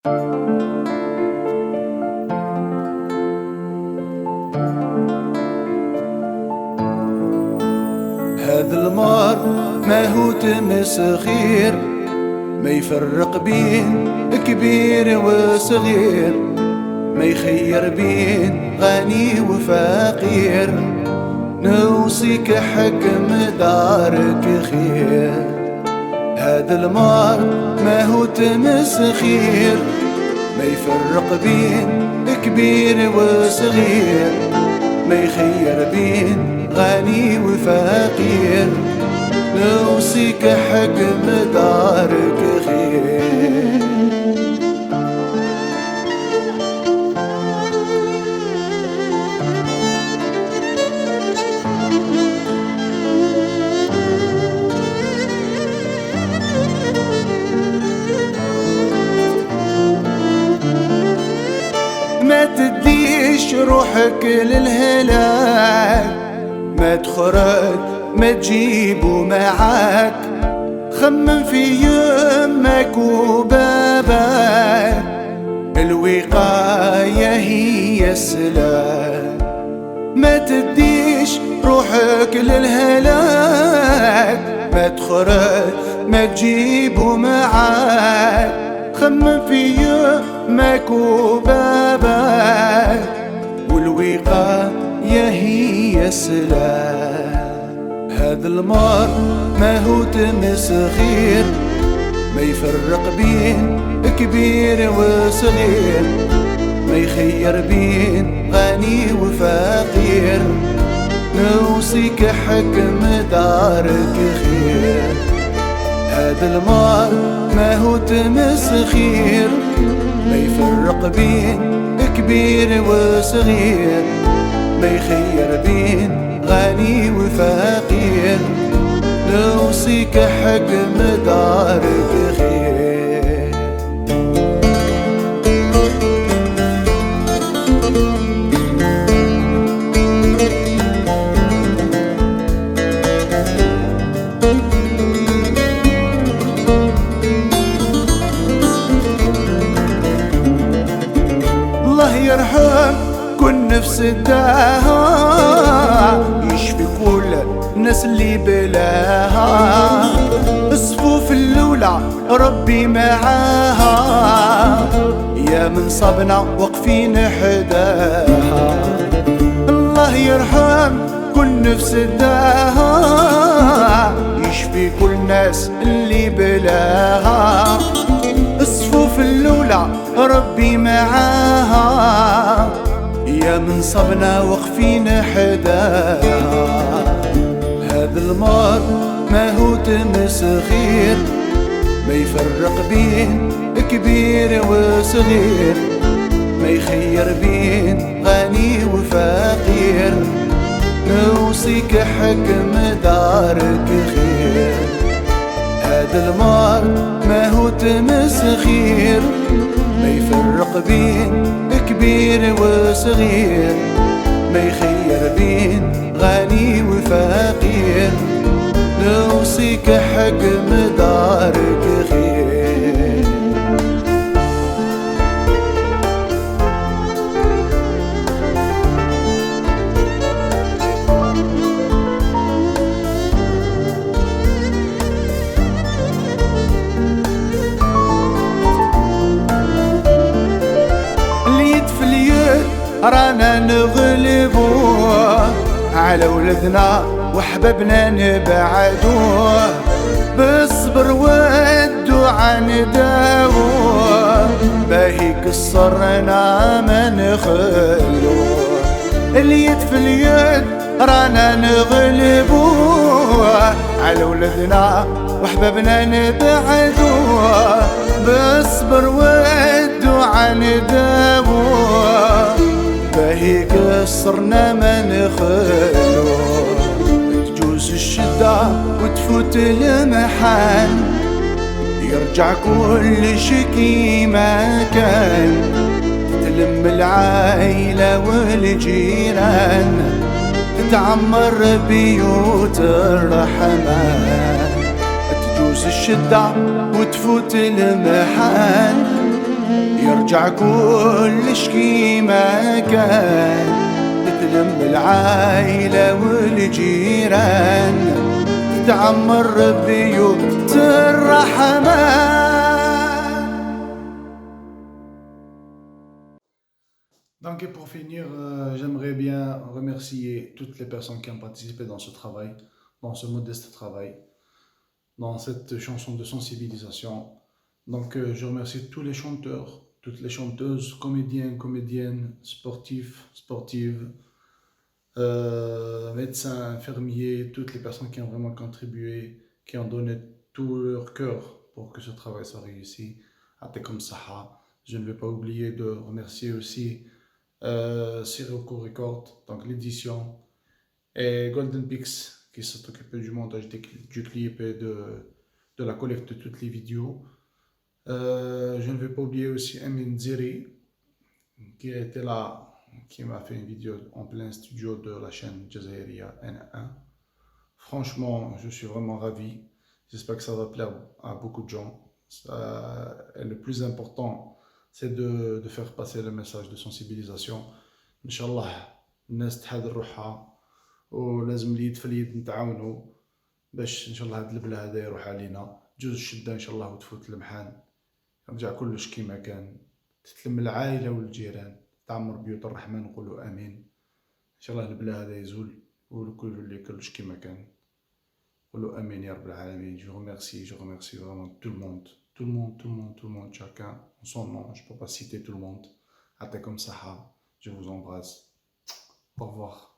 هذا المار ما هو تمسخير، ما يفرق بين كبير وصغير، ما يخير بين غني وفقير. نوصيك حكم دارك خير. هذا المار ما هو تمسخير، ما يفرق بين كبير وصغير، ما يخير بين غني وفقير. نوصيك حكم دارك خير. ما تديش روحك للهلاك، ما تخرج ما تجيبه معاك. خمم في يمك وبابك، الوقاية هي السلاح. ما تديش روحك للهلاك، ما تخرج ما تجيبه معاك. خمم في يمك وبابك، والوقاية هي السلاح. هذا المار ما هو تمسخير، ما يفرق بين كبير وصغير، ما يخير بين غني وفقير. نوصيك حكم دارك خير. هذا المار ما هو تمسخير، ما يفرق بين كبير وصغير، ما يخير بين غني وفقير. نوصيك حكم دارك خير. الله يرحم كل نفس داها، يشفي كل الناس اللي بلاها. الصفوف الأولى ربي معاها، يا من صبنا واقفين حداها. الله يرحم كل نفس داها، يشفي كل الناس اللي بلاها. الصفوف الأولى ربي معاها، يا من صبنا واقفين حداها. هذا المار ما هو تمسخير، ما يفرق بين كبير وصغير، ما يخير بين غني وفقير. نوصيك حكم دارك خير. هذا المار ما هو تمسخير، ما يفرق بين كبير وصغير، ما يخير بين غني وفقير. نوصيك حكم دارك خير. اليد في اليد رانا نغلبوه، على ولدنا وحبابنا نبعدوه. بالصبر والدعاء نداوه، باهي كسرنا ما نخلوه. اليد في اليد رانا نغلبوه، على ولدنا وحبابنا نبعدوه. بالصبر والدعاء نداوه، باهي كسرنا ما نخلوه. تجوز الشدة وتفوت المحن، يرجع كل شي كيما كان. تلم العائلة والجيران، تتعمر بيوت الرحمن. تجوز الشدة وتفوت المحن، يرجع كلش كيما كان، تتلم العايلة والجيران، تتعمر بيوت الرحمن. Donc et pour finir, j'aimerais bien remercier toutes les personnes qui ont participé dans ce travail, dans ce modeste travail, dans cette chanson de sensibilisation. Donc je remercie tous les chanteurs, toutes les chanteuses, comédiens, comédiennes, sportifs, sportives, médecins, infirmiers, toutes les personnes qui ont vraiment contribué, qui ont donné tout leur cœur pour que ce travail soit réussi. Comme Saha. Je ne vais pas oublier de remercier aussi Sirocco Record, donc l'édition, et Golden Pix qui s'est occupé du montage du clip et de la collecte de toutes les vidéos. Je ne vais pas oublier aussi Amin Ziri qui était là, qui m'a fait une vidéo en plein studio de la chaîne Jazairiya N1. Franchement, je suis vraiment ravi. J'espère que ça va plaire à beaucoup de gens. Et le plus important, c'est de faire passer le message de sensibilisation. Inch'Allah, الناس تحاذر روحها ولازم اليد في اليد نتعاونوا باش ان شاء الله هاد البلا هذا يروح علينا، تجوز الشده ان شاء الله وتفوت المحان، يرجع كلش كيما كان، تتلم العائله والجيران، تعمر بيوت الرحمن، نقولوا امين. ان شاء الله البلا هذا يزول والكل يولي كلش كيما كان، نقولوا امين يا رب العالمين. Je remercie vraiment tout le monde, tout le monde, chacun en son nom. Je peux pas citer tout le monde. Comme ça, je vous embrasse. Au revoir.